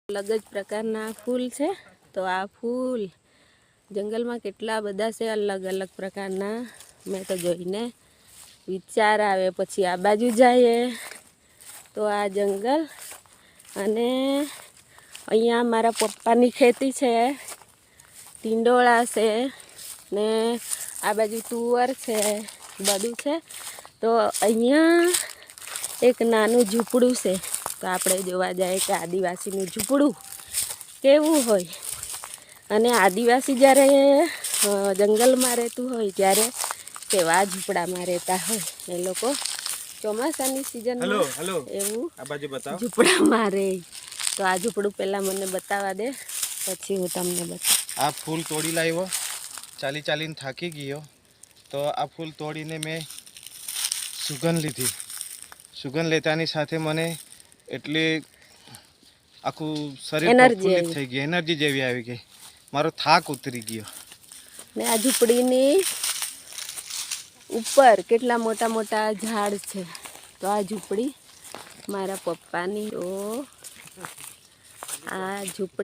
अलग ज प्रकारना फूल है। तो आ फूल जंगल में केटला बधा से अलग अलग प्रकारना। मैं तो जोईने विचार आवे पछी आ बाजू जाए तो आ जंगल अने अहींया मारा पप्पानी खेती छे, टींडोळा छे ने आ बाजू तुवर छे, बधुं छे। तो अहींया एक नाનું झूंपड़ું छे। तो आपणे जोवा जाए कि आदिवासीनुं झूंपड़ું केवुं होय अने आदिवासी ज्यारे जंगलमां रहेतुं होय त्यारे केवा झूंपड़ामां रहेता होय। ए लोको ચોમાસાની સિઝનમાં એવું ઝૂંપડામાં રહે। તો આ ઝૂંપડું પહેલાં મને બતાવવા દે, પછી હું તમને બતાવું। આ ફૂલ તોડી લાવ્યો, ચાલી ચાલીને થાકી ગયો તો આ ફૂલ તોડીને મેં સુગંધ લીધી। સુગંધ લેતાની સાથે મને એટલી આખું શરીર પ્રફુલ્લિત થઈ ગયું, એનર્જી જેવી આવી ગઈ, મારો થાક ઉતરી ગયો। ને આ ઝૂંપડીની ઉપર કેટલા મોટા મોટા ઝાડ છે। તો આ ઝૂંપડી મારા પપ્પાની। તો આ ઝૂંપડી